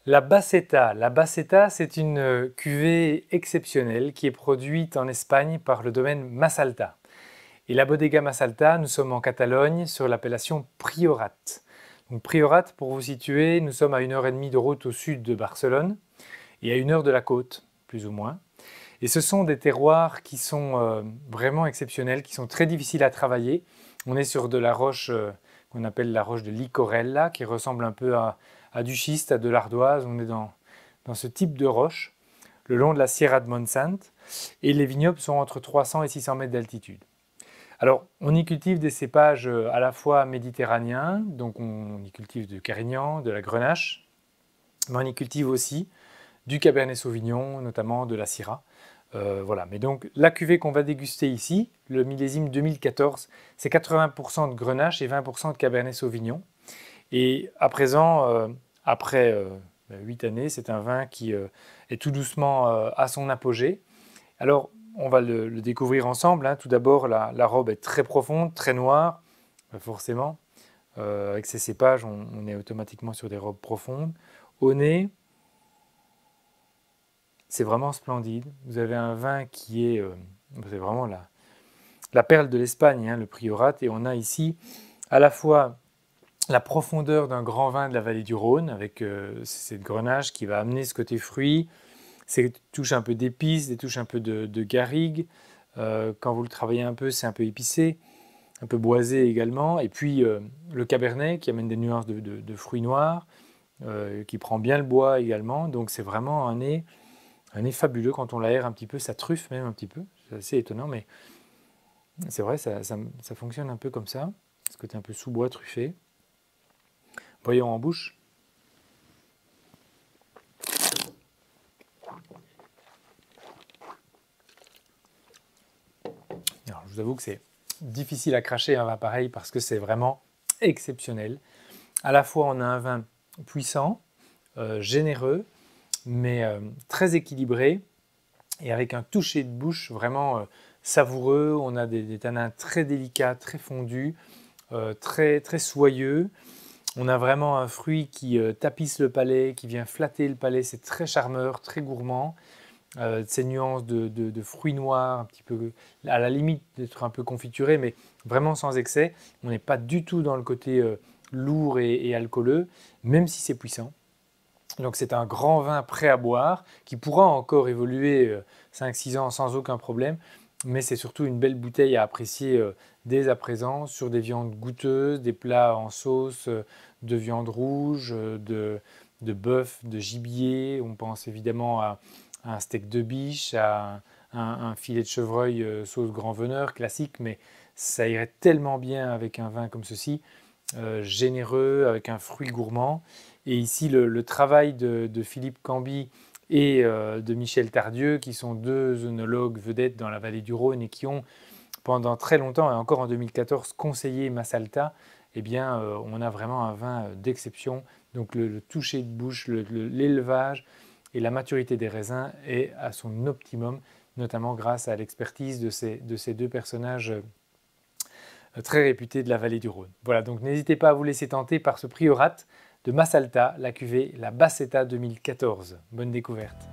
La Basseta, c'est une cuvée exceptionnelle qui est produite en Espagne par le domaine Massalta. Et la Bodega Massalta, nous sommes en Catalogne sur l'appellation Priorat. Donc Priorat, pour vous situer, nous sommes à 1h30 de route au sud de Barcelone et à 1 heure de la côte, plus ou moins. Et ce sont des terroirs qui sont vraiment exceptionnels, qui sont très difficiles à travailler. On est sur de la roche qu'on appelle la roche de Licorella, qui ressemble un peu à du schiste, à de l'ardoise. On est dans ce type de roche, le long de la Sierra de Montsant. Et les vignobles sont entre 300 et 600 mètres d'altitude. Alors, on y cultive des cépages à la fois méditerranéens, donc on y cultive du Carignan, de la Grenache, mais on y cultive aussi du Cabernet Sauvignon, notamment de la Syrah. Voilà. Mais donc la cuvée qu'on va déguster ici, le millésime 2014, c'est 80% de Grenache et 20% de Cabernet Sauvignon. Et à présent, après 8 années, c'est un vin qui est tout doucement à son apogée. Alors, on va le découvrir ensemble, hein. Tout d'abord, la robe est très profonde, très noire, forcément. Avec ces cépages, on est automatiquement sur des robes profondes. Au nez, c'est vraiment splendide. Vous avez un vin qui est c'est vraiment la perle de l'Espagne, hein, le Priorat. Et on a ici à la fois la profondeur d'un grand vin de la vallée du Rhône, avec cette grenache qui va amener ce côté fruit, ces touches un peu d'épices, des touches un peu de garrigue. Quand vous le travaillez un peu, c'est un peu épicé, un peu boisé également. Et puis le cabernet qui amène des nuances de fruits noirs, qui prend bien le bois également. Donc c'est vraiment un nez fabuleux quand on l'aère un petit peu, ça truffe même un petit peu. C'est assez étonnant, mais c'est vrai, ça fonctionne un peu comme ça. Ce côté un peu sous-bois truffé. Voyons en bouche. Alors, je vous avoue que c'est difficile à cracher un vin pareil parce que c'est vraiment exceptionnel. À la fois, on a un vin puissant, généreux, mais très équilibré et avec un toucher de bouche vraiment savoureux. On a des tanins très délicats, très fondus, très, très soyeux. On a vraiment un fruit qui tapisse le palais, qui vient flatter le palais. C'est très charmeur, très gourmand. Ces nuances de fruits noirs, un petit peu à la limite d'être un peu confituré, mais vraiment sans excès. On n'est pas du tout dans le côté lourd et alcooleux, même si c'est puissant. Donc c'est un grand vin prêt à boire, qui pourra encore évoluer 5-6 ans sans aucun problème, mais c'est surtout une belle bouteille à apprécier dès à présent sur des viandes goûteuses, des plats en sauce, de viande rouge, de bœuf, de gibier. On pense évidemment à un steak de biche, à un filet de chevreuil sauce grand veneur classique, mais ça irait tellement bien avec un vin comme ceci, généreux, avec un fruit gourmand. Et ici, le travail de Philippe Cambie et de Michel Tardieu, qui sont deux œnologues vedettes dans la vallée du Rhône et qui ont pendant très longtemps, et encore en 2014, conseillé Massalta, eh bien, on a vraiment un vin d'exception. Donc le toucher de bouche, l'élevage et la maturité des raisins est à son optimum, notamment grâce à l'expertise de ces deux personnages très réputés de la vallée du Rhône. Voilà, donc n'hésitez pas à vous laisser tenter par ce Priorat de Massalta, la cuvée La Basseta 2014. Bonne découverte.